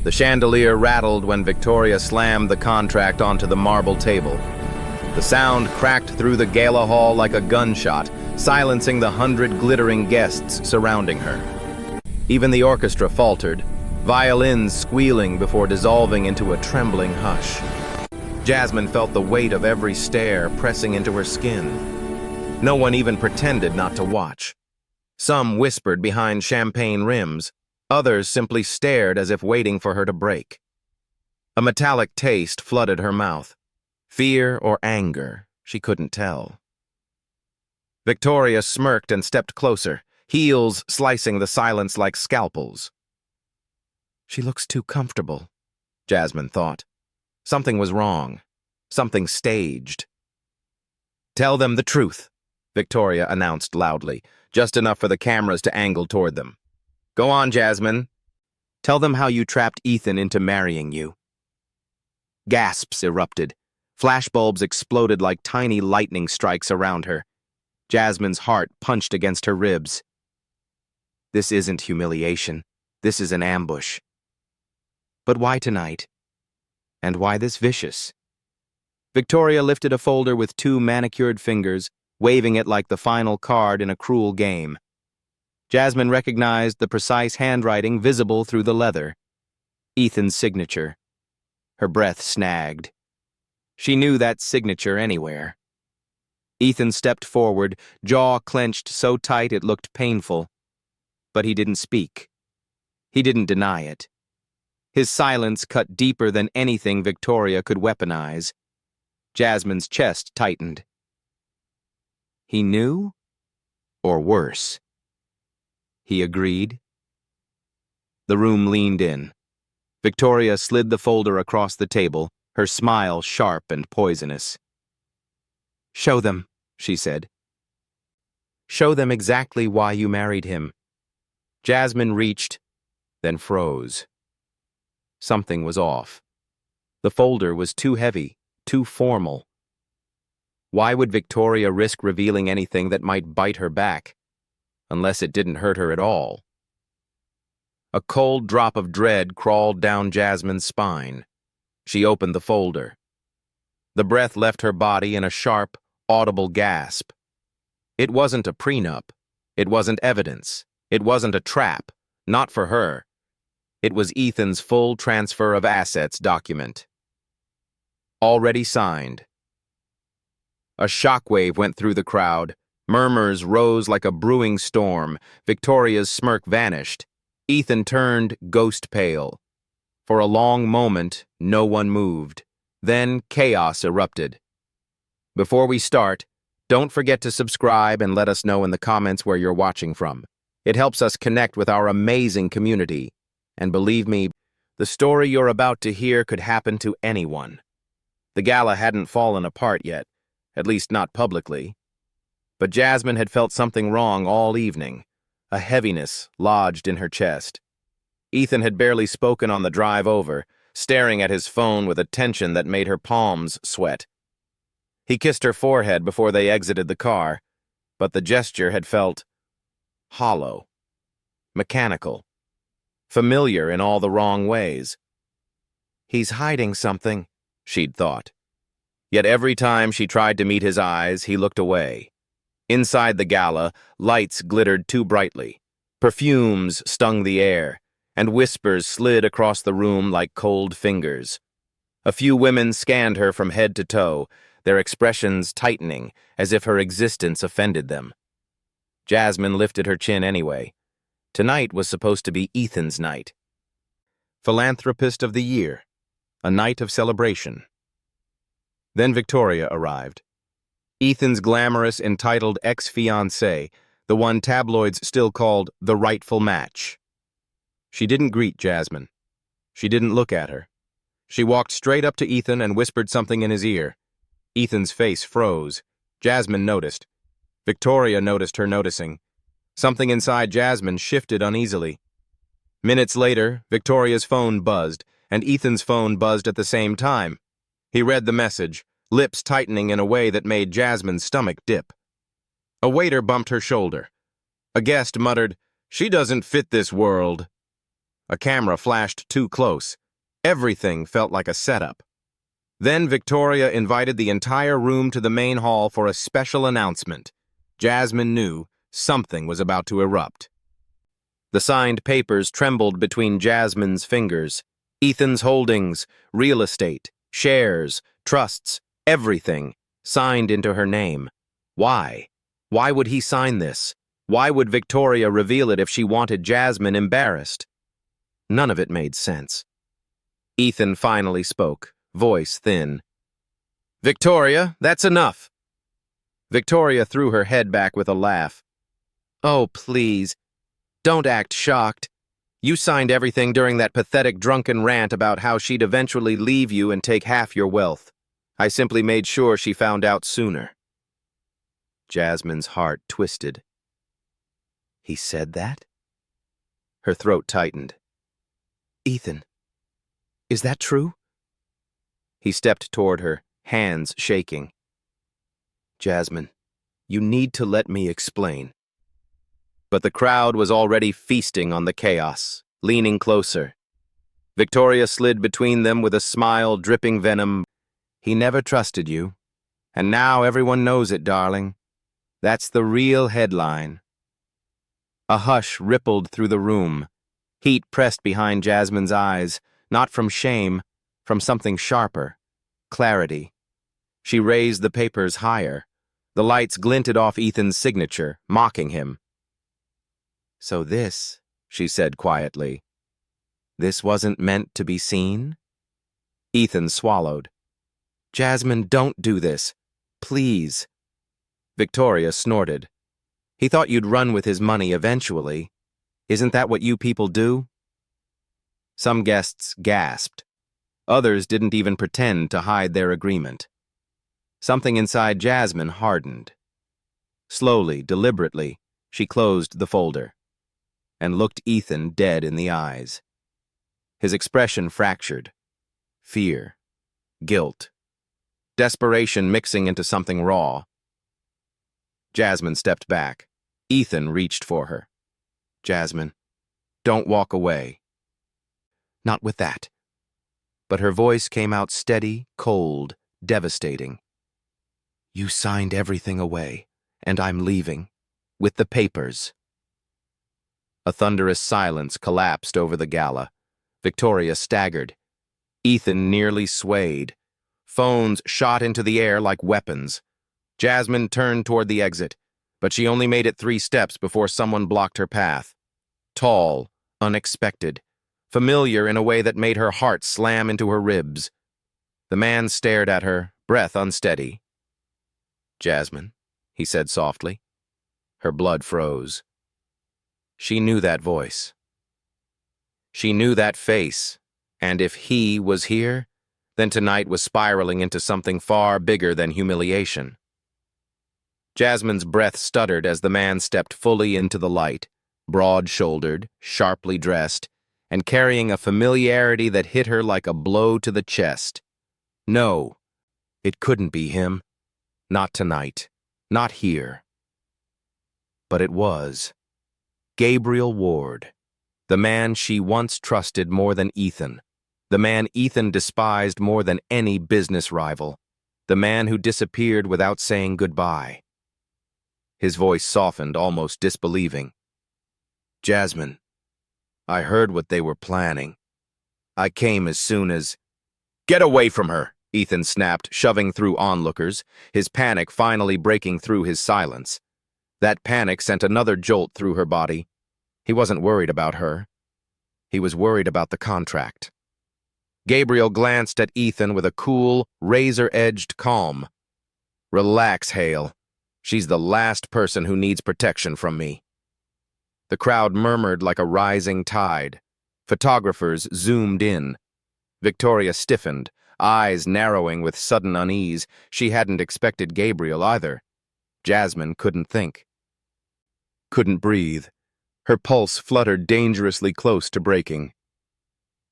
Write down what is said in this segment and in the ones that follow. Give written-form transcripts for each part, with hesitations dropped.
The chandelier rattled when Victoria slammed the contract onto the marble table. The sound cracked through the gala hall like a gunshot, silencing the 100 glittering guests surrounding her. Even the orchestra faltered, violins squealing before dissolving into a trembling hush. Jasmine felt the weight of every stare pressing into her skin. No one even pretended not to watch. Some whispered behind champagne rims, others simply stared as if waiting for her to break. A metallic taste flooded her mouth. Fear or anger, she couldn't tell. Victoria smirked and stepped closer, heels slicing the silence like scalpels. She looks too comfortable, Jasmine thought. Something was wrong. Something staged. Tell them the truth, Victoria announced loudly, just enough for the cameras to angle toward them. Go on, Jasmine. Tell them how you trapped Ethan into marrying you. Gasps erupted. Flashbulbs exploded like tiny lightning strikes around her. Jasmine's heart punched against her ribs. This isn't humiliation. This is an ambush. But why tonight? And why this vicious? Victoria lifted a folder with 2 manicured fingers, waving it like the final card in a cruel game. Jasmine recognized the precise handwriting visible through the leather. Ethan's signature. Her breath snagged. She knew that signature anywhere. Ethan stepped forward, jaw clenched so tight it looked painful. But he didn't speak. He didn't deny it. His silence cut deeper than anything Victoria could weaponize. Jasmine's chest tightened. He knew? Or worse? He agreed. The room leaned in. Victoria slid the folder across the table, her smile sharp and poisonous. Show them, she said. Show them exactly why you married him. Jasmine reached, then froze. Something was off. The folder was too heavy, too formal. Why would Victoria risk revealing anything that might bite her back? Unless it didn't hurt her at all. A cold drop of dread crawled down Jasmine's spine. She opened the folder. The breath left her body in a sharp, audible gasp. It wasn't a prenup. It wasn't evidence. It wasn't a trap. Not for her. It was Ethan's full transfer of assets document. Already signed. A shockwave went through the crowd. Murmurs rose like a brewing storm. Victoria's smirk vanished. Ethan turned ghost pale. For a long moment, no one moved. Then chaos erupted. Before we start, don't forget to subscribe and let us know in the comments where you're watching from. It helps us connect with our amazing community. And believe me, the story you're about to hear could happen to anyone. The gala hadn't fallen apart yet, at least not publicly. But Jasmine had felt something wrong all evening. A heaviness lodged in her chest. Ethan had barely spoken on the drive over, staring at his phone with a tension that made her palms sweat. He kissed her forehead before they exited the car, but the gesture had felt hollow, mechanical, familiar in all the wrong ways. He's hiding something, she'd thought. Yet every time she tried to meet his eyes, he looked away. Inside the gala, lights glittered too brightly. Perfumes stung the air, and whispers slid across the room like cold fingers. A few women scanned her from head to toe, their expressions tightening as if her existence offended them. Jasmine lifted her chin anyway. Tonight was supposed to be Ethan's night. Philanthropist of the Year. A night of celebration. Then Victoria arrived. Ethan's glamorous, entitled ex-fiancée, the one tabloids still called the rightful match. She didn't greet Jasmine. She didn't look at her. She walked straight up to Ethan and whispered something in his ear. Ethan's face froze. Jasmine noticed. Victoria noticed her noticing. Something inside Jasmine shifted uneasily. Minutes later, Victoria's phone buzzed, and Ethan's phone buzzed at the same time. He read the message, lips tightening in a way that made Jasmine's stomach dip. A waiter bumped her shoulder. A guest muttered, "She doesn't fit this world." A camera flashed too close. Everything felt like a setup. Then Victoria invited the entire room to the main hall for a special announcement. Jasmine knew something was about to erupt. The signed papers trembled between Jasmine's fingers. Ethan's holdings, real estate, shares, trusts, everything signed into her name. Why? Why would he sign this? Why would Victoria reveal it if she wanted Jasmine embarrassed? None of it made sense. Ethan finally spoke, voice thin. "Victoria, that's enough." Victoria threw her head back with a laugh. "Oh, please. Don't act shocked. You signed everything during that pathetic drunken rant about how she'd eventually leave you and take half your wealth. I simply made sure she found out sooner." Jasmine's heart twisted. He said that? Her throat tightened. "Ethan, is that true?" He stepped toward her, hands shaking. "Jasmine, you need to let me explain." But the crowd was already feasting on the chaos, leaning closer. Victoria slid between them with a smile dripping venom. "He never trusted you. And now everyone knows it, darling. That's the real headline." A hush rippled through the room. Heat pressed behind Jasmine's eyes, not from shame, from something sharper. Clarity. She raised the papers higher. The lights glinted off Ethan's signature, mocking him. "So this," she said quietly, "this wasn't meant to be seen?" Ethan swallowed. "Jasmine, don't do this. Please." Victoria snorted. "He thought you'd run with his money eventually. Isn't that what you people do?" Some guests gasped. Others didn't even pretend to hide their agreement. Something inside Jasmine hardened. Slowly, deliberately, she closed the folder and looked Ethan dead in the eyes. His expression fractured. Fear, guilt, desperation mixing into something raw. Jasmine stepped back. Ethan reached for her. "Jasmine, don't walk away." "Not with that." But her voice came out steady, cold, devastating. "You signed everything away, and I'm leaving. With the papers." A thunderous silence collapsed over the gala. Victoria staggered. Ethan nearly swayed. Phones shot into the air like weapons. Jasmine turned toward the exit, but she only made it 3 steps before someone blocked her path. Tall, unexpected, familiar in a way that made her heart slam into her ribs. The man stared at her, breath unsteady. "Jasmine," he said softly. Her blood froze. She knew that voice. She knew that face, and if he was here, then tonight was spiraling into something far bigger than humiliation. Jasmine's breath stuttered as the man stepped fully into the light, broad-shouldered, sharply dressed, and carrying a familiarity that hit her like a blow to the chest. No, it couldn't be him. Not tonight. Not here. But it was. Gabriel Ward, the man she once trusted more than Ethan, the man Ethan despised more than any business rival, the man who disappeared without saying goodbye. His voice softened, almost disbelieving. "Jasmine, I heard what they were planning. I came as soon as—" "Get away from her!" Ethan snapped, shoving through onlookers, his panic finally breaking through his silence. That panic sent another jolt through her body. He wasn't worried about her. He was worried about the contract. Gabriel glanced at Ethan with a cool, razor-edged calm. "Relax, Hale. She's the last person who needs protection from me." The crowd murmured like a rising tide. Photographers zoomed in. Victoria stiffened, eyes narrowing with sudden unease. She hadn't expected Gabriel either. Jasmine couldn't think. Couldn't breathe. Her pulse fluttered dangerously close to breaking.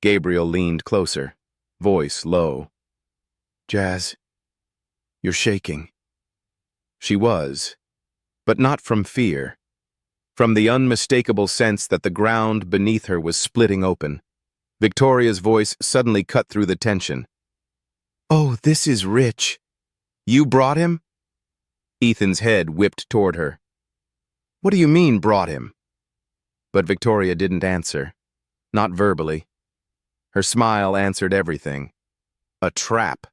Gabriel leaned closer, voice low. "Jazz, you're shaking." She was, but not from fear. from the unmistakable sense that the ground beneath her was splitting open. Victoria's voice suddenly cut through the tension. "Oh, this is rich. You brought him?" Ethan's head whipped toward her. "What do you mean, brought him?" But Victoria didn't answer. Not verbally. Her smile answered everything. A trap.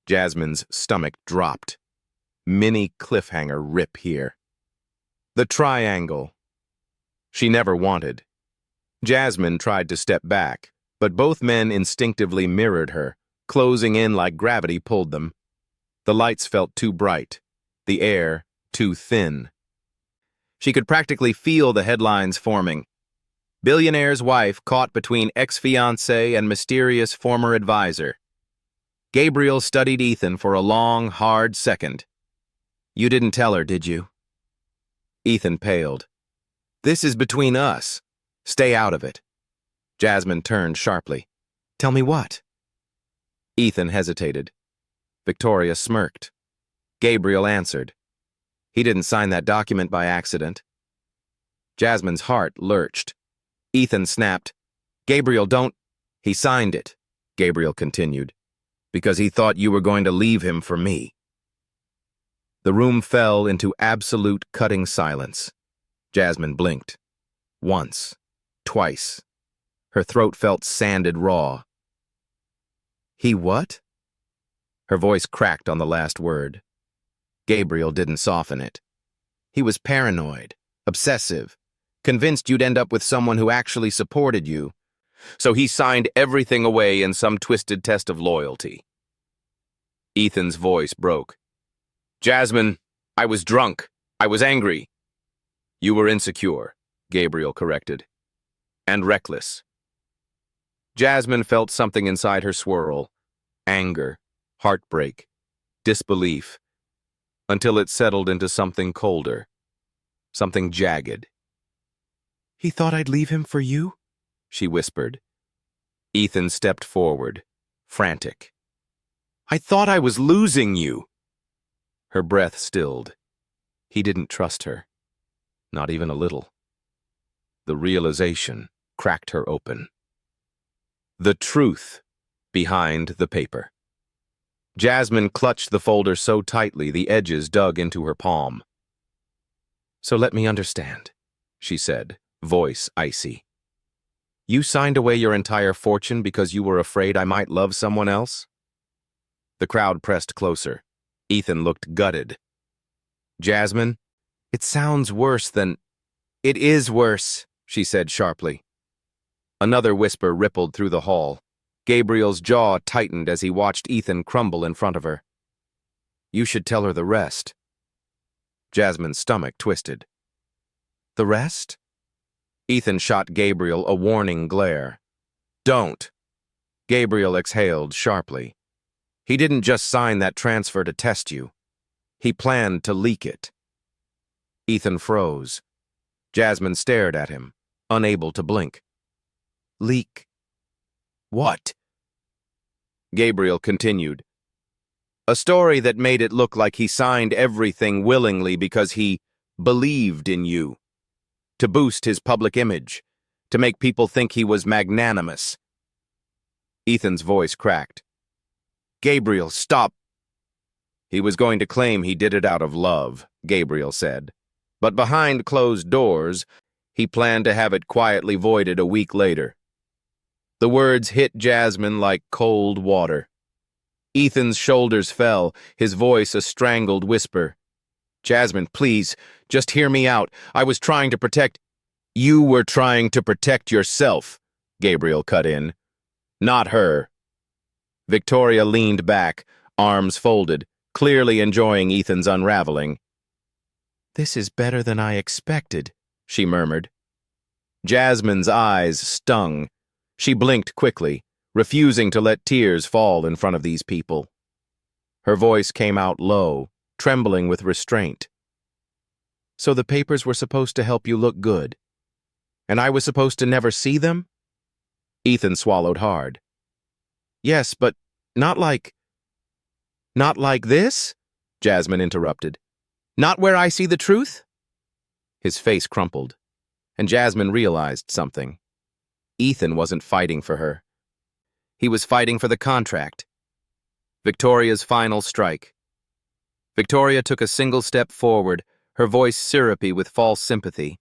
Jasmine's stomach dropped. Mini cliffhanger rip here. The triangle. She never wanted. Jasmine tried to step back, but both men instinctively mirrored her, closing in like gravity pulled them. The lights felt too bright, the air too thin. She could practically feel the headlines forming. Billionaire's wife caught between ex-fiancé and mysterious former advisor. Gabriel studied Ethan for a long, hard second. "You didn't tell her, did you?" Ethan paled. "This is between us. Stay out of it." Jasmine turned sharply. "Tell me what?" Ethan hesitated. Victoria smirked. Gabriel answered. "He didn't sign that document by accident." Jasmine's heart lurched. Ethan snapped. "Gabriel, don't—" "He signed it," Gabriel continued, "because he thought you were going to leave him for me." The room fell into absolute cutting silence. Jasmine blinked. Once. Twice. Her throat felt sanded raw. "He what?" Her voice cracked on the last word. Gabriel didn't soften it. "He was paranoid, obsessive, convinced you'd end up with someone who actually supported you. So he signed everything away in some twisted test of loyalty." Ethan's voice broke. "Jasmine, I was drunk. I was angry." "You were insecure," Gabriel corrected. "And reckless." Jasmine felt something inside her swirl. Anger, heartbreak, disbelief, until it settled into something colder, something jagged. "He thought I'd leave him for you?" she whispered. Ethan stepped forward, frantic. "I thought I was losing you." Her breath stilled. He didn't trust her. Not even a little. The realization cracked her open. The truth behind the paper. Jasmine clutched the folder so tightly the edges dug into her palm. "So let me understand," she said, voice icy. "You signed away your entire fortune because you were afraid I might love someone else?" The crowd pressed closer. Ethan looked gutted. "Jasmine, it sounds worse than—" "It is worse," she said sharply. Another whisper rippled through the hall. Gabriel's jaw tightened as he watched Ethan crumble in front of her. "You should tell her the rest." Jasmine's stomach twisted. "The rest?" Ethan shot Gabriel a warning glare. "Don't." Gabriel exhaled sharply. "He didn't just sign that transfer to test you. He planned to leak it." Ethan froze. Jasmine stared at him, unable to blink. "Leak what?" Gabriel continued. "A story that made it look like he signed everything willingly because he believed in you. To boost his public image, to make people think he was magnanimous." Ethan's voice cracked. "Gabriel, stop." "He was going to claim he did it out of love," Gabriel said. "But behind closed doors, he planned to have it quietly voided a week later." The words hit Jasmine like cold water. Ethan's shoulders fell, his voice a strangled whisper. "Jasmine, please, just hear me out. I was trying to protect—" "You were trying to protect yourself," Gabriel cut in. "Not her." Victoria leaned back, arms folded, clearly enjoying Ethan's unraveling. "This is better than I expected," she murmured. Jasmine's eyes stung. She blinked quickly, refusing to let tears fall in front of these people. Her voice came out low, trembling with restraint. "So the papers were supposed to help you look good, and I was supposed to never see them?" Ethan swallowed hard. "Yes, but not like—" "Not like this?" Jasmine interrupted. "Not where I see the truth?" His face crumpled, and Jasmine realized something. Ethan wasn't fighting for her. He was fighting for the contract. Victoria's final strike. Victoria took a single step forward, her voice syrupy with false sympathy.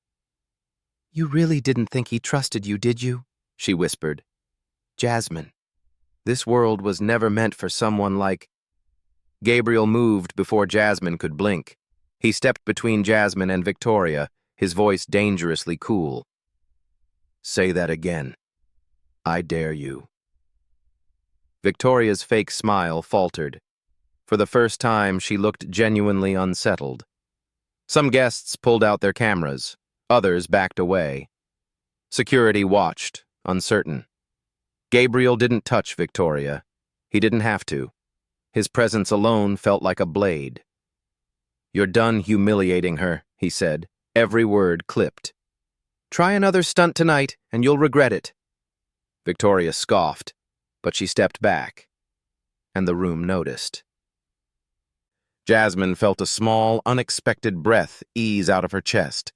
"You really didn't think he trusted you, did you?" she whispered. "Jasmine, this world was never meant for someone like—" Gabriel moved before Jasmine could blink. He stepped between Jasmine and Victoria, his voice dangerously cool. "Say that again. I dare you." Victoria's fake smile faltered. For the first time, she looked genuinely unsettled. Some guests pulled out their cameras. Others backed away. Security watched, uncertain. Gabriel didn't touch Victoria. He didn't have to. His presence alone felt like a blade. "You're done humiliating her," he said, every word clipped. "Try another stunt tonight, and you'll regret it." Victoria scoffed, but she stepped back, and the room noticed. Jasmine felt a small, unexpected breath ease out of her chest.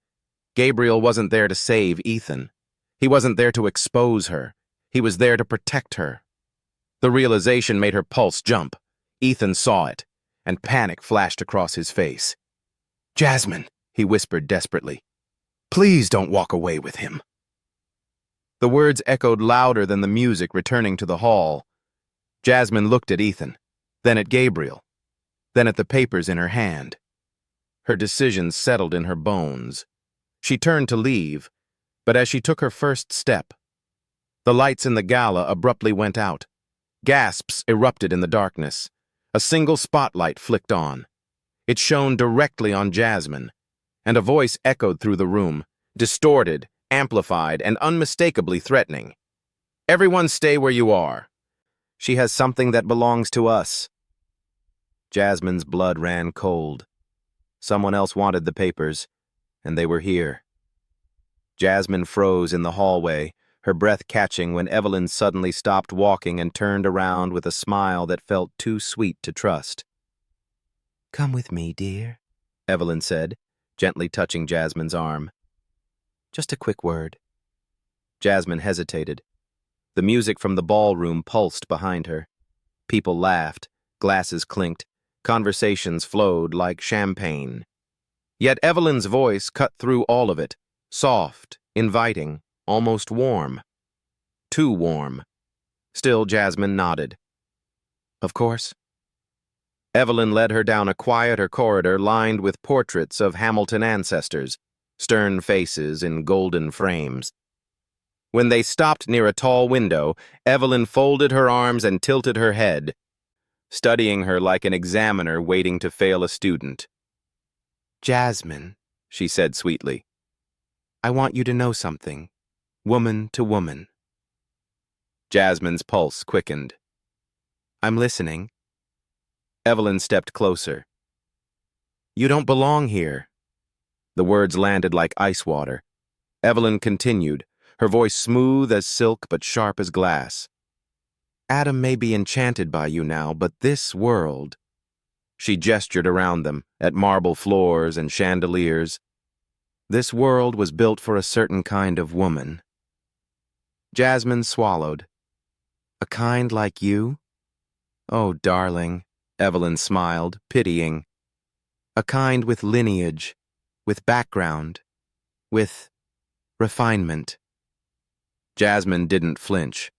Gabriel wasn't there to save Ethan. He wasn't there to expose her. He was there to protect her. The realization made her pulse jump. Ethan saw it, and panic flashed across his face. "Jasmine," he whispered desperately, "please don't walk away with him." The words echoed louder than the music returning to the hall. Jasmine looked at Ethan, then at Gabriel, then at the papers in her hand. Her decision settled in her bones. She turned to leave, but as she took her first step, the lights in the gala abruptly went out. Gasps erupted in the darkness. A single spotlight flicked on. It shone directly on Jasmine, and a voice echoed through the room, distorted, amplified, and unmistakably threatening. "Everyone stay where you are. She has something that belongs to us." Jasmine's blood ran cold. Someone else wanted the papers, and they were here. Jasmine froze in the hallway, her breath catching when Evelyn suddenly stopped walking and turned around with a smile that felt too sweet to trust. "Come with me, dear," Evelyn said, gently touching Jasmine's arm. "Just a quick word." Jasmine hesitated. The music from the ballroom pulsed behind her. People laughed, glasses clinked, conversations flowed like champagne. Yet Evelyn's voice cut through all of it, soft, inviting, almost warm. Too warm. Still, Jasmine nodded. "Of course." Evelyn led her down a quieter corridor lined with portraits of Hamilton ancestors, stern faces in golden frames. When they stopped near a tall window, Evelyn folded her arms and tilted her head, studying her like an examiner waiting to fail a student. "Jasmine," she said sweetly, "I want you to know something, woman to woman." Jasmine's pulse quickened. "I'm listening." Evelyn stepped closer. "You don't belong here." The words landed like ice water. Evelyn continued, her voice smooth as silk but sharp as glass. "Adam may be enchanted by you now, but this world—" She gestured around them, at marble floors and chandeliers. "This world was built for a certain kind of woman." Jasmine swallowed. "A kind like you?" "Oh, darling," Evelyn smiled, pitying. "A kind with lineage, with background, with refinement." Jasmine didn't flinch.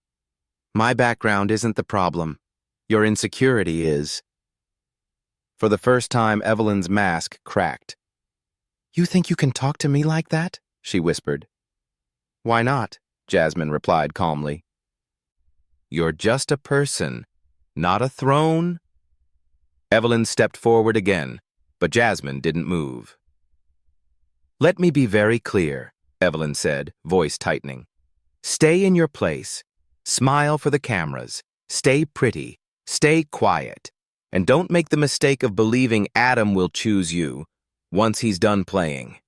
"My background isn't the problem. Your insecurity is." For the first time, Evelyn's mask cracked. "You think you can talk to me like that?" she whispered. "Why not?" Jasmine replied calmly. "You're just a person, not a throne." Evelyn stepped forward again, but Jasmine didn't move. "Let me be very clear," Evelyn said, voice tightening. "Stay in your place. Smile for the cameras. Stay pretty. Stay quiet. And don't make the mistake of believing Adam will choose you once he's done playing."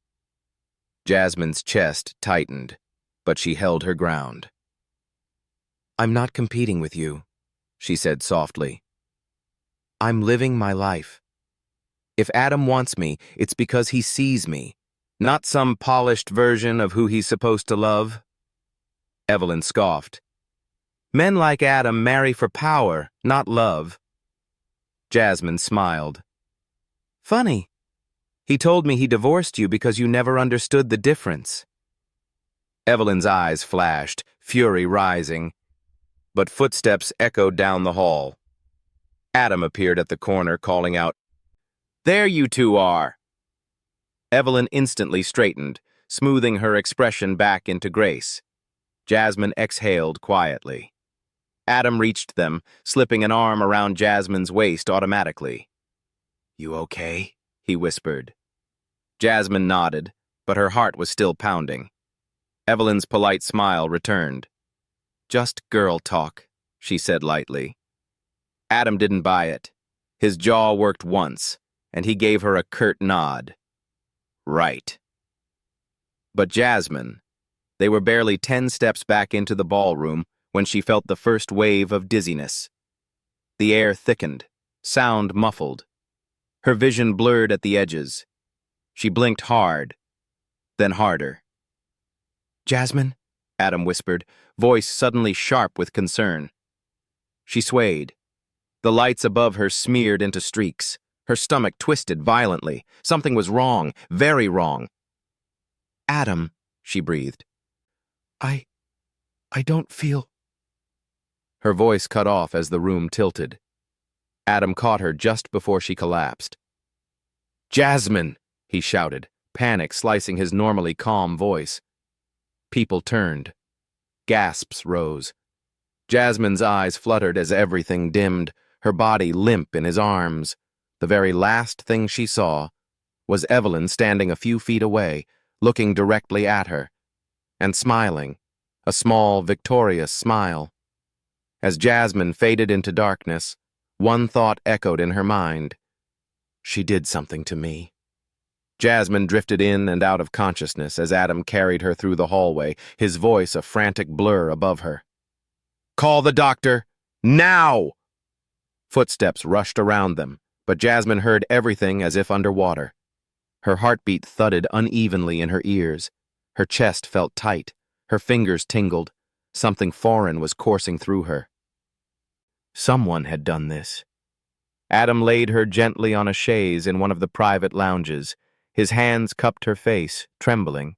Jasmine's chest tightened, but she held her ground. "I'm not competing with you," she said softly. "I'm living my life. If Adam wants me, it's because he sees me, Not some polished version of who he's supposed to love? Evelyn scoffed. Men like Adam marry for power, not love. Jasmine smiled. Funny. He told me he divorced you because you never understood the difference. Evelyn's eyes flashed, fury rising, but footsteps echoed down the hall. Adam appeared at the corner, calling out, There you two are! Evelyn instantly straightened, smoothing her expression back into grace. Jasmine exhaled quietly. Adam reached them, slipping an arm around Jasmine's waist automatically. You okay? He whispered. Jasmine nodded, but her heart was still pounding. Evelyn's polite smile returned. Just girl talk, she said lightly. Adam didn't buy it. His jaw worked once, and he gave her a curt nod. Right. But Jasmine, they were barely 10 steps back into the ballroom when she felt the first wave of dizziness. The air thickened, sound muffled. Her vision blurred at the edges. She blinked hard, then harder. Jasmine? Adam whispered, voice suddenly sharp with concern. She swayed. The lights above her smeared into streaks. Her stomach twisted violently. Something was wrong, very wrong. Adam, she breathed. I don't feel... Her voice cut off as the room tilted. Adam caught her just before she collapsed. Jasmine, he shouted, panic slicing his normally calm voice. People turned. Gasps rose. Jasmine's eyes fluttered as everything dimmed, her body limp in his arms. The very last thing she saw was Evelyn standing a few feet away, looking directly at her, and smiling, a small, victorious smile. As Jasmine faded into darkness, one thought echoed in her mind. She did something to me. Jasmine drifted in and out of consciousness as Adam carried her through the hallway, his voice a frantic blur above her. Call the doctor! Now! Footsteps rushed around them, but Jasmine heard everything as if underwater. Her heartbeat thudded unevenly in her ears. Her chest felt tight. Her fingers tingled. Something foreign was coursing through her. Someone had done this. Adam laid her gently on a chaise in one of the private lounges. His hands cupped her face, trembling.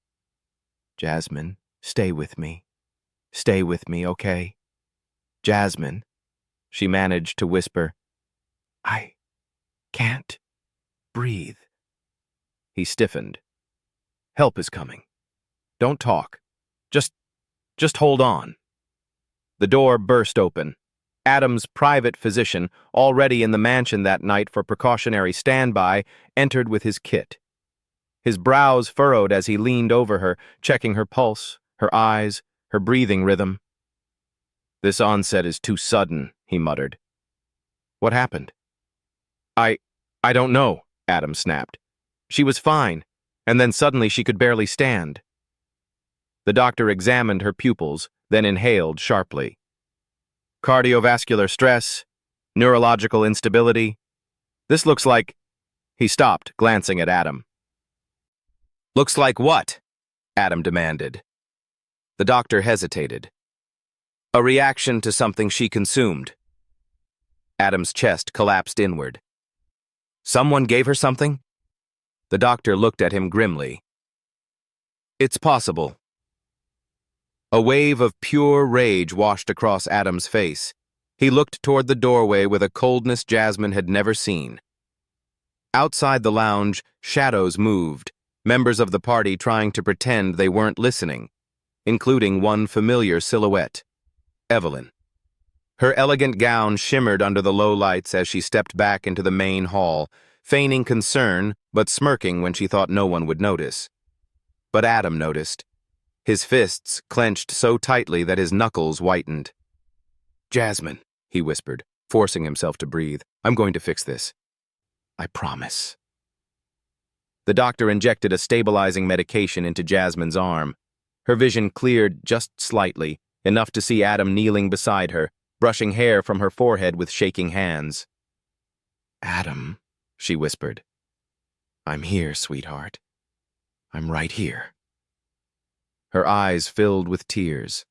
Jasmine, stay with me. Stay with me, okay? Jasmine, she managed to whisper. I can't breathe. He stiffened. Help is coming. Don't talk. Just hold on. The door burst open. Adam's private physician, already in the mansion that night for precautionary standby, entered with his kit. His brows furrowed as he leaned over her, checking her pulse, her eyes, her breathing rhythm. This onset is too sudden, he muttered. What happened? I don't know, Adam snapped. She was fine, and then suddenly she could barely stand. The doctor examined her pupils, then inhaled sharply. Cardiovascular stress, neurological instability. This looks like... He stopped, glancing at Adam. Looks like what? Adam demanded. The doctor hesitated. A reaction to something she consumed. Adam's chest collapsed inward. Someone gave her something? The doctor looked at him grimly. It's possible. A wave of pure rage washed across Adam's face. He looked toward the doorway with a coldness Jasmine had never seen. Outside the lounge, shadows moved, members of the party trying to pretend they weren't listening, including one familiar silhouette, Evelyn. Her elegant gown shimmered under the low lights as she stepped back into the main hall, feigning concern but smirking when she thought no one would notice. But Adam noticed. His fists clenched so tightly that his knuckles whitened. Jasmine, he whispered, forcing himself to breathe. I'm going to fix this. I promise. The doctor injected a stabilizing medication into Jasmine's arm. Her vision cleared just slightly, enough to see Adam kneeling beside her, brushing hair from her forehead with shaking hands. Adam, she whispered. I'm here, sweetheart. I'm right here. Her eyes filled with tears.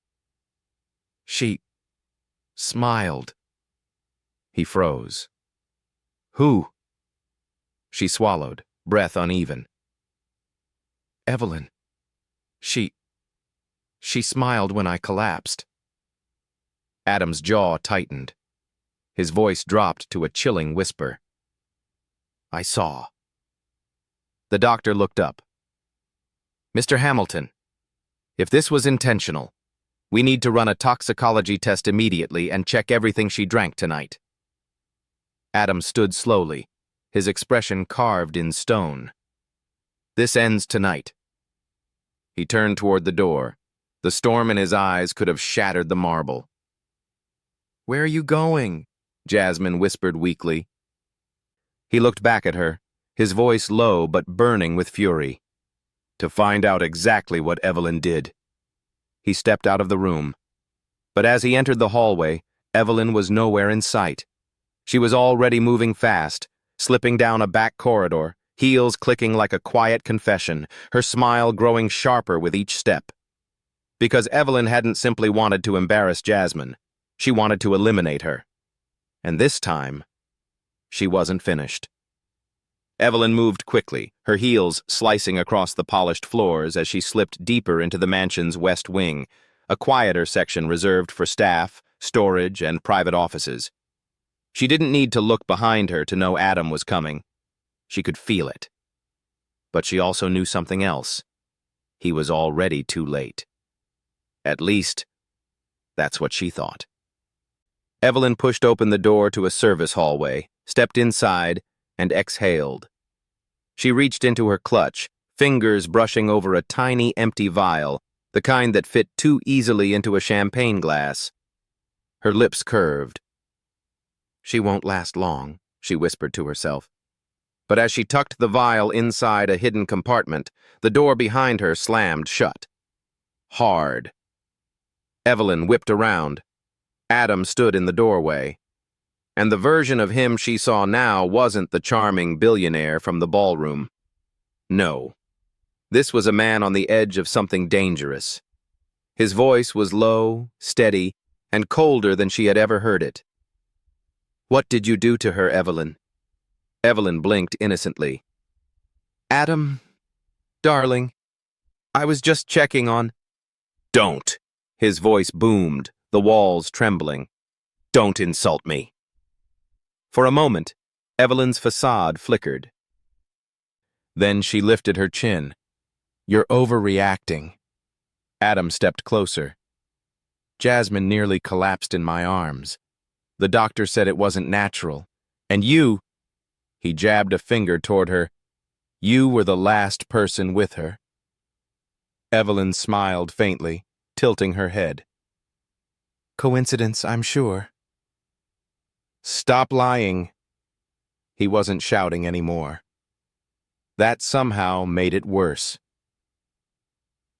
She smiled. He froze. Who? She swallowed, breath uneven. Evelyn. She smiled when I collapsed. Adam's jaw tightened. His voice dropped to a chilling whisper. I saw. The doctor looked up. Mr. Hamilton, if this was intentional, we need to run a toxicology test immediately and check everything she drank tonight. Adam stood slowly, his expression carved in stone. This ends tonight. He turned toward the door. The storm in his eyes could have shattered the marble. Where are you going? Jasmine whispered weakly. He looked back at her, his voice low but burning with fury. To find out exactly what Evelyn did. He stepped out of the room. But as he entered the hallway, Evelyn was nowhere in sight. She was already moving fast, slipping down a back corridor, heels clicking like a quiet confession, her smile growing sharper with each step. Because Evelyn hadn't simply wanted to embarrass Jasmine, she wanted to eliminate her. And this time, she wasn't finished. Evelyn moved quickly, her heels slicing across the polished floors as she slipped deeper into the mansion's west wing, a quieter section reserved for staff, storage, and private offices. She didn't need to look behind her to know Adam was coming. She could feel it. But she also knew something else. He was already too late. At least, that's what she thought. Evelyn pushed open the door to a service hallway, stepped inside, and exhaled. She reached into her clutch, fingers brushing over a tiny empty vial, the kind that fit too easily into a champagne glass. Her lips curved. She won't last long, she whispered to herself. But as she tucked the vial inside a hidden compartment, the door behind her slammed shut. Hard. Evelyn whipped around. Adam stood in the doorway. And the version of him she saw now wasn't the charming billionaire from the ballroom. No. This was a man on the edge of something dangerous. His voice was low, steady, and colder than she had ever heard it. What did you do to her, Evelyn? Evelyn blinked innocently. Adam, darling, I was just checking on... Don't! His voice boomed, the walls trembling. Don't insult me. For a moment, Evelyn's facade flickered. Then she lifted her chin. You're overreacting. Adam stepped closer. Jasmine nearly collapsed in my arms. The doctor said it wasn't natural. And you, he jabbed a finger toward her, you were the last person with her. Evelyn smiled faintly, tilting her head. Coincidence, I'm sure. Stop lying. He wasn't shouting anymore. That somehow made it worse.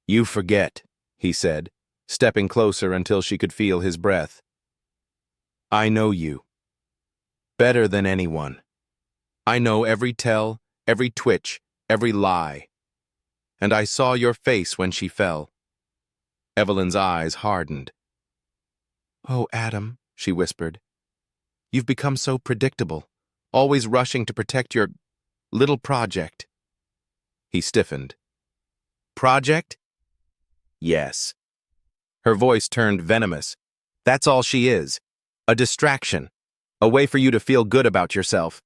You forget, he said, stepping closer until she could feel his breath. I know you. Better than anyone. I know every tell, every twitch, every lie. And I saw your face when she fell. Evelyn's eyes hardened. Oh, Adam, she whispered. You've become so predictable, always rushing to protect your little project. He stiffened. Project? Yes. Her voice turned venomous. That's all she is. A distraction. A way for you to feel good about yourself.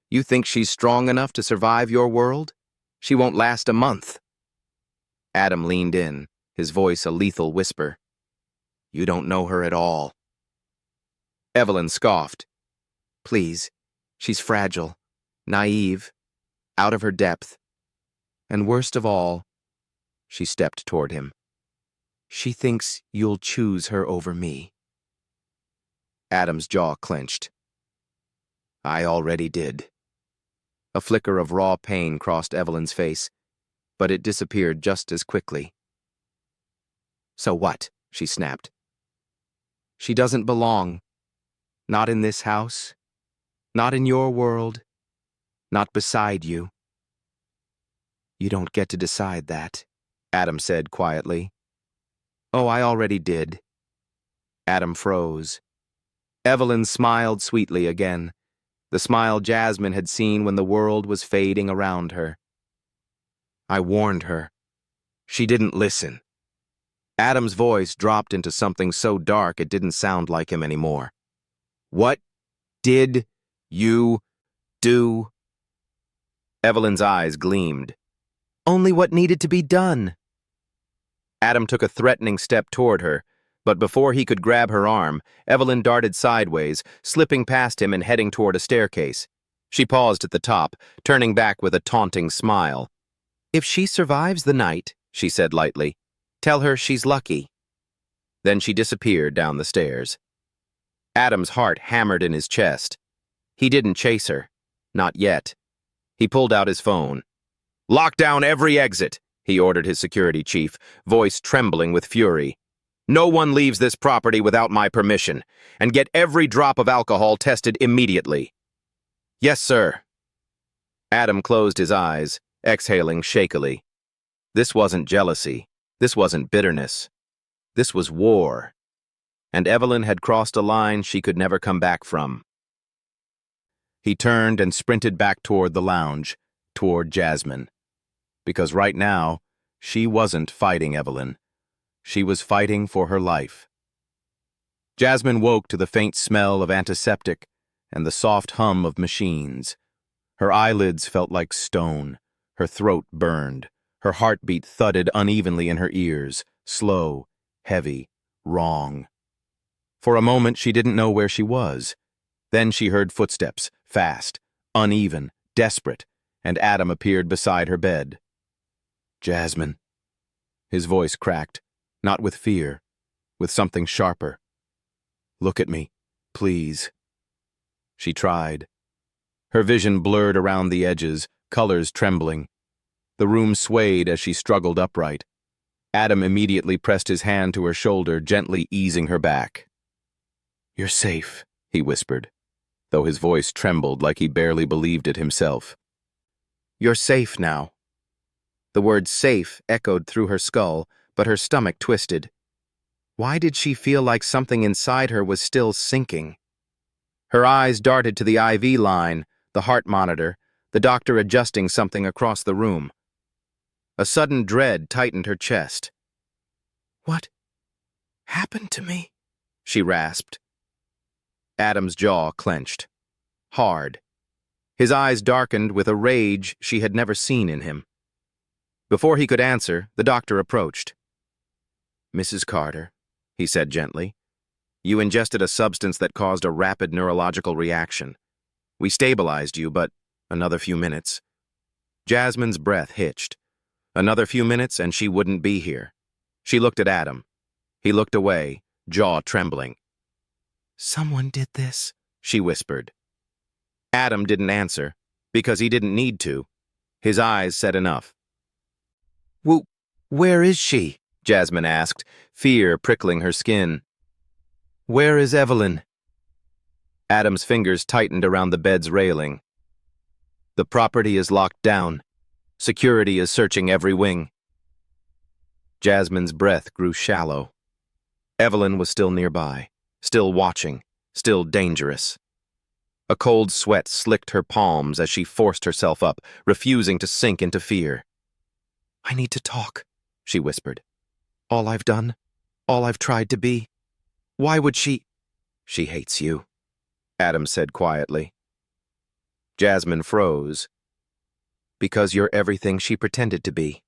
You think she's strong enough to survive your world? She won't last a month. Adam leaned in, his voice a lethal whisper. You don't know her at all. Evelyn scoffed. Please, she's fragile, naive, out of her depth. And worst of all, she stepped toward him. She thinks you'll choose her over me. Adam's jaw clenched. I already did. A flicker of raw pain crossed Evelyn's face, but it disappeared just as quickly. So what? She snapped. She doesn't belong. Not in this house. Not in your world. Not beside you. You don't get to decide that, Adam said quietly. Oh, I already did. Adam froze. Evelyn smiled sweetly again, the smile Jasmine had seen when the world was fading around her. I warned her. She didn't listen. Adam's voice dropped into something so dark it didn't sound like him anymore. What did you do? Evelyn's eyes gleamed. Only what needed to be done. Adam took a threatening step toward her, but before he could grab her arm, Evelyn darted sideways, slipping past him and heading toward a staircase. She paused at the top, turning back with a taunting smile. If she survives the night, she said lightly, tell her she's lucky. Then she disappeared down the stairs. Adam's heart hammered in his chest. He didn't chase her. Not yet. He pulled out his phone. Lock down every exit, he ordered his security chief, voice trembling with fury. No one leaves this property without my permission, and get every drop of alcohol tested immediately. Yes, sir. Adam closed his eyes, exhaling shakily. This wasn't jealousy. This wasn't bitterness. This was war. And Evelyn had crossed a line she could never come back from. He turned and sprinted back toward the lounge, toward Jasmine. Because right now, she wasn't fighting Evelyn. She was fighting for her life. Jasmine woke to the faint smell of antiseptic and the soft hum of machines. Her eyelids felt like stone. Her throat burned. Her heartbeat thudded unevenly in her ears, slow, heavy, wrong. For a moment, she didn't know where she was. Then she heard footsteps, fast, uneven, desperate, and Adam appeared beside her bed. Jasmine. His voice cracked, not with fear, with something sharper. Look at me, please. She tried. Her vision blurred around the edges, colors trembling. The room swayed as she struggled upright. Adam immediately pressed his hand to her shoulder, gently easing her back. You're safe, he whispered, though his voice trembled like he barely believed it himself. You're safe now. The word safe echoed through her skull, but her stomach twisted. Why did she feel like something inside her was still sinking? Her eyes darted to the IV line, the heart monitor, the doctor adjusting something across the room. A sudden dread tightened her chest. What happened to me? She rasped. Adam's jaw clenched. Hard. His eyes darkened with a rage she had never seen in him. Before he could answer, the doctor approached. Mrs. Carter, he said gently, you ingested a substance that caused a rapid neurological reaction. We stabilized you, but another few minutes. Jasmine's breath hitched. Another few minutes and she wouldn't be here. She looked at Adam. He looked away, jaw trembling. Someone did this, she whispered. Adam didn't answer, because he didn't need to. His eyes said enough. Where is she? Jasmine asked, fear prickling her skin. Where is Evelyn? Adam's fingers tightened around the bed's railing. The property is locked down. Security is searching every wing. Jasmine's breath grew shallow. Evelyn was still nearby, still watching, still dangerous. A cold sweat slicked her palms as she forced herself up, refusing to sink into fear. I need to talk, she whispered. All I've done, all I've tried to be. Why would she? She hates you, Adam said quietly. Jasmine froze. Because you're everything she pretended to be.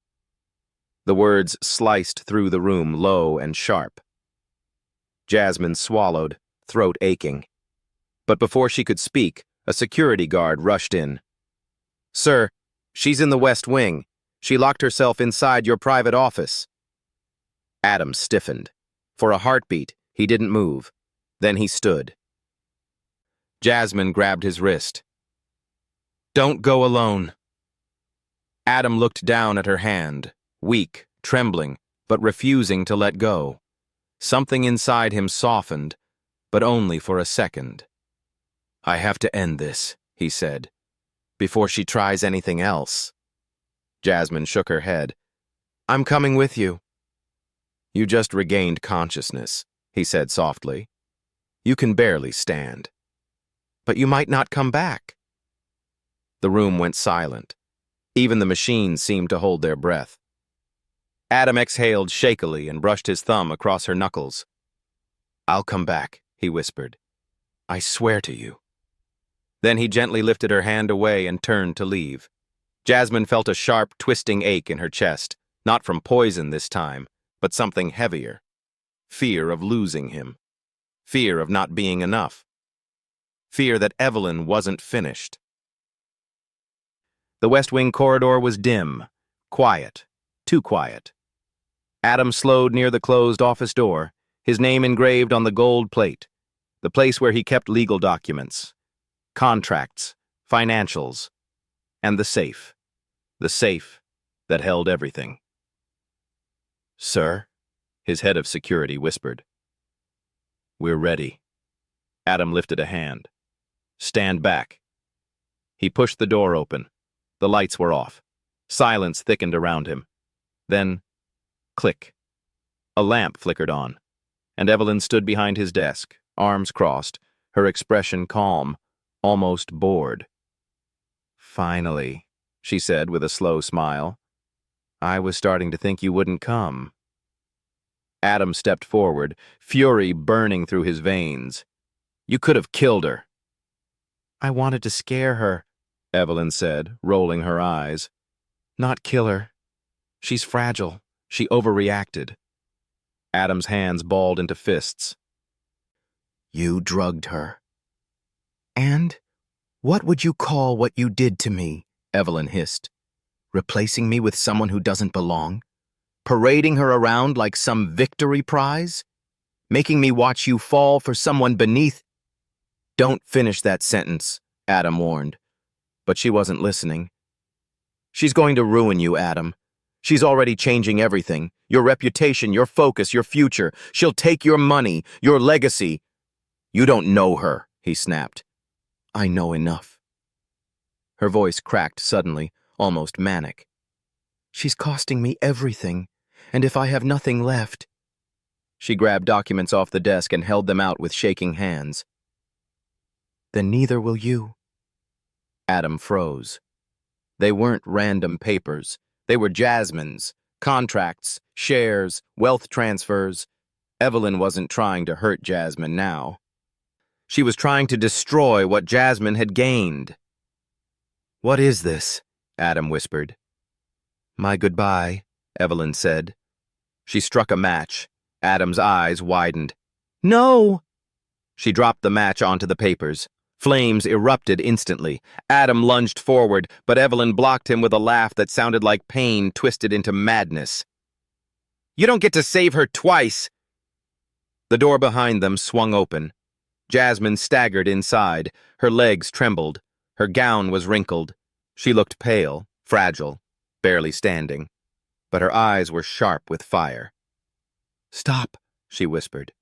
The words sliced through the room, low and sharp. Jasmine swallowed, throat aching. But before she could speak, a security guard rushed in. Sir, she's in the West Wing. She locked herself inside your private office. Adam stiffened. For a heartbeat, he didn't move. Then he stood. Jasmine grabbed his wrist. Don't go alone. Adam looked down at her hand, weak, trembling, but refusing to let go. Something inside him softened, but only for a second. I have to end this, he said, before she tries anything else. Jasmine shook her head. I'm coming with you. You just regained consciousness, he said softly. You can barely stand. But you might not come back. The room went silent. Even the machines seemed to hold their breath. Adam exhaled shakily and brushed his thumb across her knuckles. I'll come back, he whispered. I swear to you. Then he gently lifted her hand away and turned to leave. Jasmine felt a sharp, twisting ache in her chest, not from poison this time, but something heavier. Fear of losing him. Fear of not being enough. Fear that Evelyn wasn't finished. The West Wing corridor was dim, quiet, too quiet. Adam slowed near the closed office door, his name engraved on the gold plate, the place where he kept legal documents, contracts, financials, and the safe that held everything. Sir, his head of security whispered. We're ready. Adam lifted a hand. Stand back. He pushed the door open. The lights were off. Silence thickened around him. Then, click. A lamp flickered on, and Evelyn stood behind his desk, arms crossed, her expression calm, almost bored. Finally, she said with a slow smile. I was starting to think you wouldn't come. Adam stepped forward, fury burning through his veins. You could have killed her. I wanted to scare her, Evelyn said, rolling her eyes. Not kill her. She's fragile. She overreacted. Adam's hands balled into fists. You drugged her. And? What would you call what you did to me? Evelyn hissed. Replacing me with someone who doesn't belong? Parading her around like some victory prize? Making me watch you fall for someone beneath? Don't finish that sentence, Adam warned. But she wasn't listening. She's going to ruin you, Adam. She's already changing everything. Your reputation, your focus, your future. She'll take your money, your legacy. You don't know her, he snapped. I know enough. Her voice cracked suddenly, almost manic. She's costing me everything, and if I have nothing left... She grabbed documents off the desk and held them out with shaking hands. Then neither will you. Adam froze. They weren't random papers. They were Jasmine's. Contracts, shares, wealth transfers. Evelyn wasn't trying to hurt Jasmine now. She was trying to destroy what Jasmine had gained. What is this? Adam whispered. My goodbye, Evelyn said. She struck a match. Adam's eyes widened. No! She dropped the match onto the papers. Flames erupted instantly. Adam lunged forward, but Evelyn blocked him with a laugh that sounded like pain twisted into madness. You don't get to save her twice! The door behind them swung open. Jasmine staggered inside. Her legs trembled. Her gown was wrinkled. She looked pale, fragile, barely standing. But her eyes were sharp with fire. Stop, she whispered.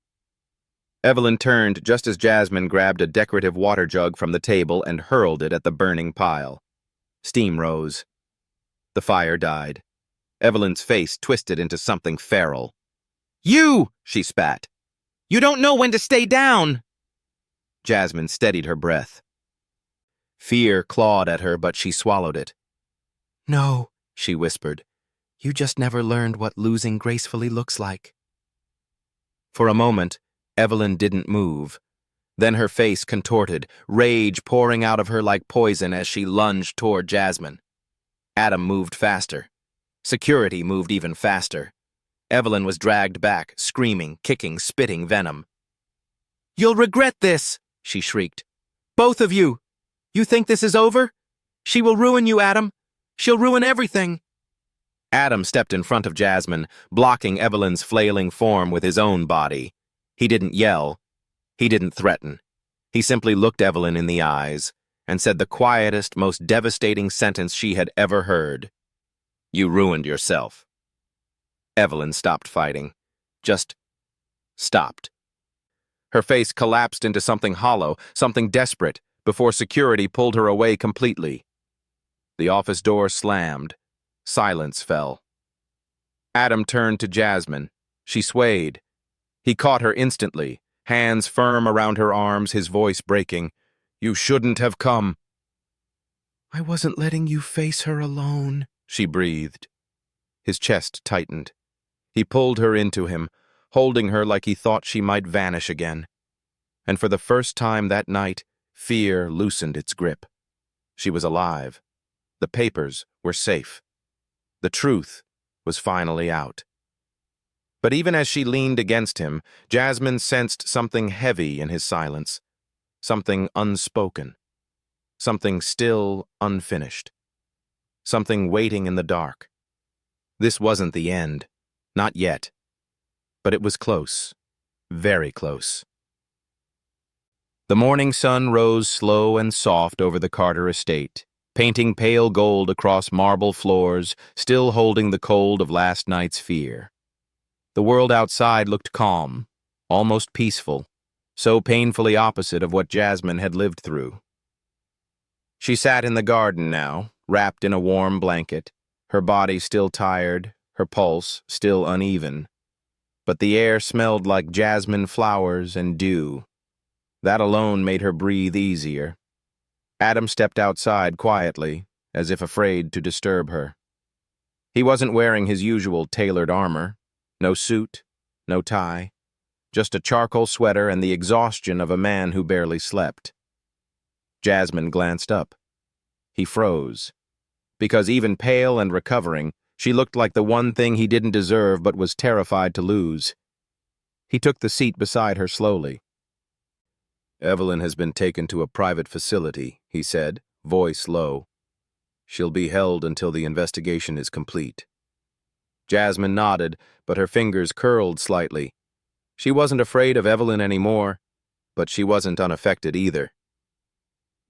Evelyn turned just as Jasmine grabbed a decorative water jug from the table and hurled it at the burning pile. Steam rose. The fire died. Evelyn's face twisted into something feral. You! She spat. You don't know when to stay down! Jasmine steadied her breath. Fear clawed at her, but she swallowed it. No, she whispered. You just never learned what losing gracefully looks like. For a moment, Evelyn didn't move. Then her face contorted, rage pouring out of her like poison as she lunged toward Jasmine. Adam moved faster. Security moved even faster. Evelyn was dragged back, screaming, kicking, spitting venom. You'll regret this, she shrieked. Both of you. You think this is over? She will ruin you, Adam. She'll ruin everything. Adam stepped in front of Jasmine, blocking Evelyn's flailing form with his own body. He didn't yell. He didn't threaten. He simply looked Evelyn in the eyes and said the quietest, most devastating sentence she had ever heard. You ruined yourself. Evelyn stopped fighting. Just stopped. Her face collapsed into something hollow, something desperate, before security pulled her away completely. The office door slammed. Silence fell. Adam turned to Jasmine. She swayed. He caught her instantly, hands firm around her arms, his voice breaking. "You shouldn't have come." "I wasn't letting you face her alone," she breathed. His chest tightened. He pulled her into him, holding her like he thought she might vanish again. And for the first time that night, fear loosened its grip. She was alive. The papers were safe. The truth was finally out. But even as she leaned against him, Jasmine sensed something heavy in his silence, something unspoken, something still unfinished, something waiting in the dark. This wasn't the end, not yet, but it was close, very close. The morning sun rose slow and soft over the Carter estate, painting pale gold across marble floors, still holding the cold of last night's fear. The world outside looked calm, almost peaceful, so painfully opposite of what Jasmine had lived through. She sat in the garden now, wrapped in a warm blanket, her body still tired, her pulse still uneven. But the air smelled like jasmine flowers and dew. That alone made her breathe easier. Adam stepped outside quietly, as if afraid to disturb her. He wasn't wearing his usual tailored armor. No suit, no tie, just a charcoal sweater and the exhaustion of a man who barely slept. Jasmine glanced up. He froze. Because even pale and recovering, she looked like the one thing he didn't deserve but was terrified to lose. He took the seat beside her slowly. "Evelyn has been taken to a private facility," he said, voice low. "She'll be held until the investigation is complete." Jasmine nodded, but her fingers curled slightly. She wasn't afraid of Evelyn anymore, but she wasn't unaffected either.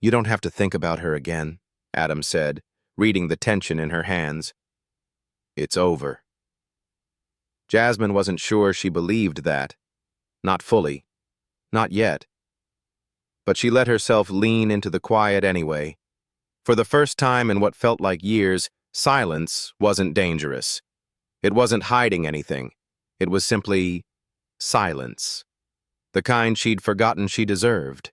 "You don't have to think about her again," Adam said, reading the tension in her hands. "It's over." Jasmine wasn't sure she believed that. Not fully. Not yet. But she let herself lean into the quiet anyway. For the first time in what felt like years, silence wasn't dangerous. It wasn't hiding anything. It was simply silence. The kind she'd forgotten she deserved.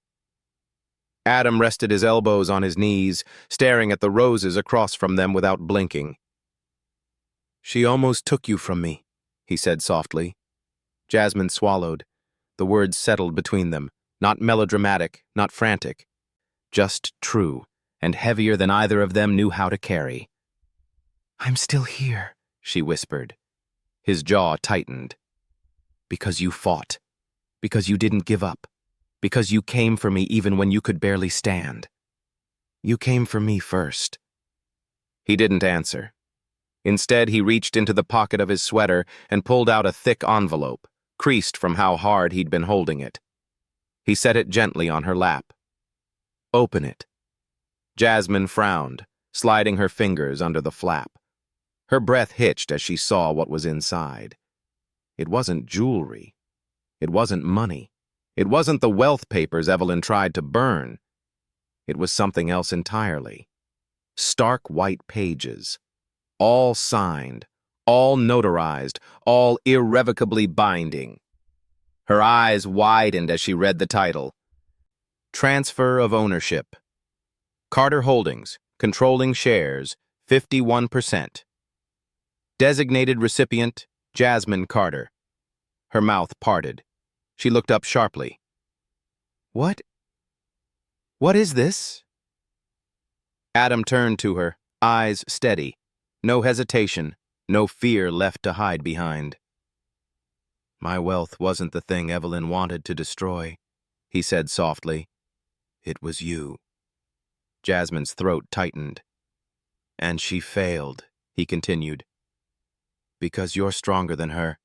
Adam rested his elbows on his knees, staring at the roses across from them without blinking. "She almost took you from me," he said softly. Jasmine swallowed. The words settled between them, not melodramatic, not frantic. Just true, and heavier than either of them knew how to carry. "I'm still here," she whispered. His jaw tightened. "Because you fought. Because you didn't give up. Because you came for me even when you could barely stand. You came for me first." He didn't answer. Instead, he reached into the pocket of his sweater and pulled out a thick envelope, creased from how hard he'd been holding it. He set it gently on her lap. "Open it." Jasmine frowned, sliding her fingers under the flap. Her breath hitched as she saw what was inside. It wasn't jewelry. It wasn't money. It wasn't the wealth papers Evelyn tried to burn. It was something else entirely. Stark white pages. All signed, all notarized, all irrevocably binding. Her eyes widened as she read the title. Transfer of ownership. Carter Holdings, controlling shares, 51%. Designated recipient, Jasmine Carter. Her mouth parted. She looked up sharply. What is this?" Adam turned to her, eyes steady. No hesitation, no fear left to hide behind. "My wealth wasn't the thing Evelyn wanted to destroy," he said softly. "It was you." Jasmine's throat tightened. "And she failed," he continued. "Because you're stronger than her.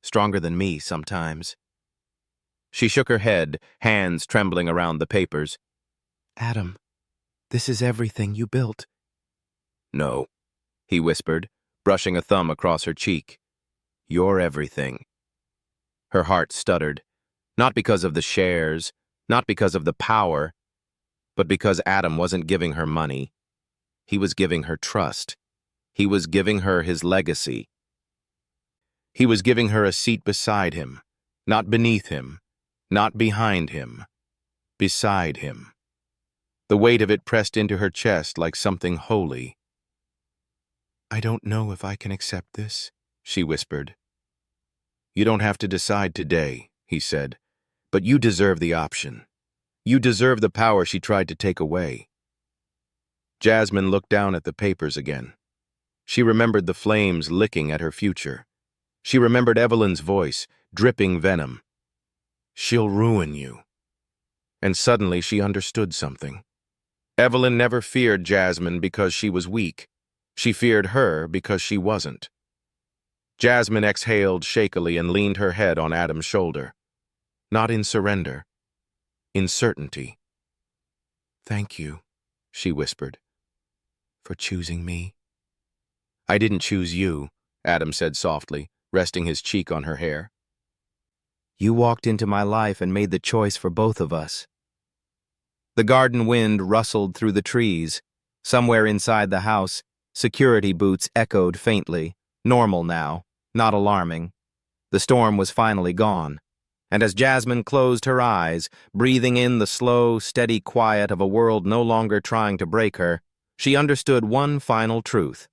Stronger than me sometimes." She shook her head, hands trembling around the papers. "Adam, this is everything you built." "No," he whispered, brushing a thumb across her cheek. "You're everything." Her heart stuttered, not because of the shares, not because of the power, but because Adam wasn't giving her money. He was giving her trust. He was giving her his legacy. He was giving her a seat beside him, not beneath him, not behind him, beside him. The weight of it pressed into her chest like something holy. "I don't know if I can accept this," she whispered. "You don't have to decide today," he said, "but you deserve the option. You deserve the power she tried to take away." Jasmine looked down at the papers again. She remembered the flames licking at her future. She remembered Evelyn's voice, dripping venom. "She'll ruin you." And suddenly she understood something. Evelyn never feared Jasmine because she was weak. She feared her because she wasn't. Jasmine exhaled shakily and leaned her head on Adam's shoulder. Not in surrender, in certainty. "Thank you," she whispered, "for choosing me." "I didn't choose you," Adam said softly, resting his cheek on her hair. "You walked into my life and made the choice for both of us." The garden wind rustled through the trees. Somewhere inside the house, security boots echoed faintly. Normal now, not alarming. The storm was finally gone, and as Jasmine closed her eyes, breathing in the slow, steady quiet of a world no longer trying to break her, she understood one final truth.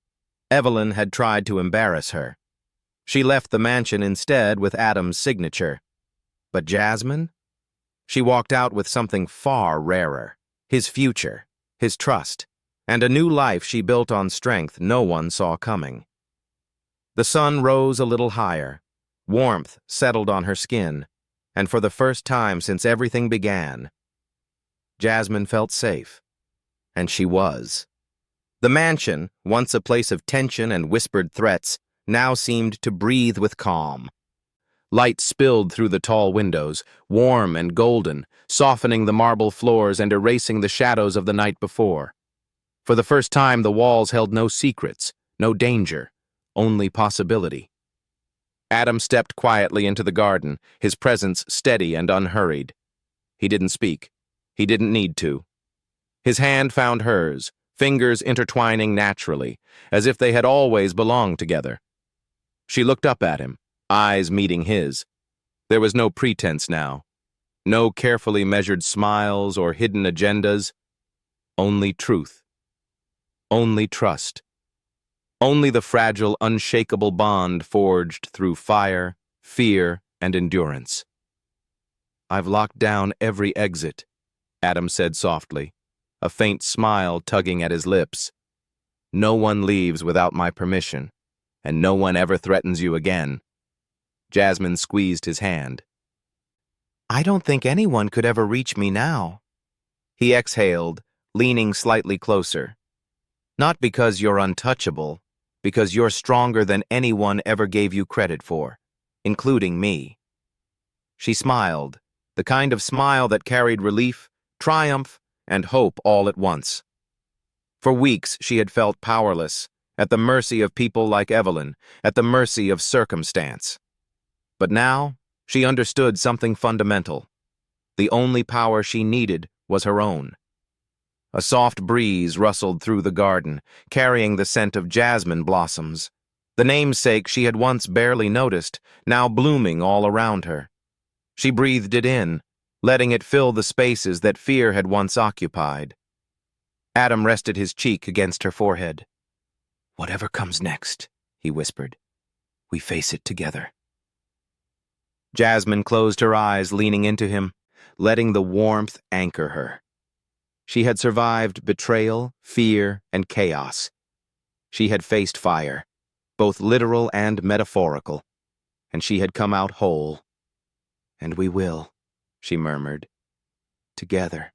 Evelyn had tried to embarrass her. She left the mansion instead with Adam's signature. But Jasmine? She walked out with something far rarer, his future, his trust, and a new life she built on strength no one saw coming. The sun rose a little higher. Warmth settled on her skin, and for the first time since everything began, Jasmine felt safe. And she was. The mansion, once a place of tension and whispered threats, now seemed to breathe with calm. Light spilled through the tall windows, warm and golden, softening the marble floors and erasing the shadows of the night before. For the first time, the walls held no secrets, no danger, only possibility. Adam stepped quietly into the garden, his presence steady and unhurried. He didn't speak. He didn't need to. His hand found hers, fingers intertwining naturally, as if they had always belonged together. She looked up at him, eyes meeting his. There was no pretense now. No carefully measured smiles or hidden agendas. Only truth. Only trust. Only the fragile, unshakable bond forged through fire, fear, and endurance. "I've locked down every exit," Adam said softly, a faint smile tugging at his lips. "No one leaves without my permission, and no one ever threatens you again." Jasmine squeezed his hand. "I don't think anyone could ever reach me now." He exhaled, leaning slightly closer. "Not because you're untouchable, because you're stronger than anyone ever gave you credit for, including me." She smiled, the kind of smile that carried relief, triumph, and hope all at once. For weeks she had felt powerless, at the mercy of people like Evelyn, at the mercy of circumstance. But now, she understood something fundamental. The only power she needed was her own. A soft breeze rustled through the garden, carrying the scent of jasmine blossoms. The namesake she had once barely noticed, now blooming all around her. She breathed it in, letting it fill the spaces that fear had once occupied. Adam rested his cheek against her forehead. "Whatever comes next," he whispered, "we face it together." Jasmine closed her eyes, leaning into him, letting the warmth anchor her. She had survived betrayal, fear, and chaos. She had faced fire, both literal and metaphorical, and she had come out whole. "And we will," she murmured, "together."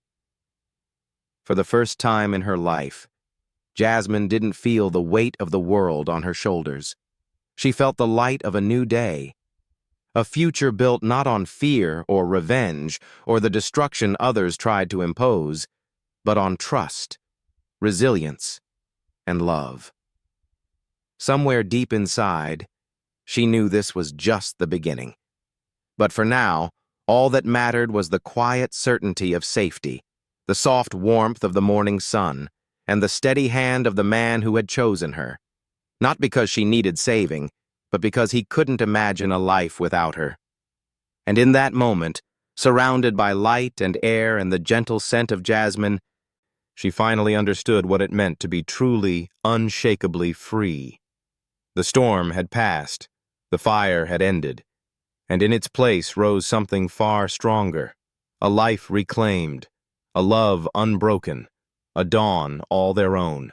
For the first time in her life, Jasmine didn't feel the weight of the world on her shoulders. She felt the light of a new day. A future built not on fear or revenge or the destruction others tried to impose, but on trust, resilience, and love. Somewhere deep inside, she knew this was just the beginning. But for now, all that mattered was the quiet certainty of safety, the soft warmth of the morning sun, and the steady hand of the man who had chosen her. Not because she needed saving, but because he couldn't imagine a life without her. And in that moment, surrounded by light and air and the gentle scent of jasmine, she finally understood what it meant to be truly, unshakably free. The storm had passed, the fire had ended, and in its place rose something far stronger, a life reclaimed, a love unbroken, a dawn all their own.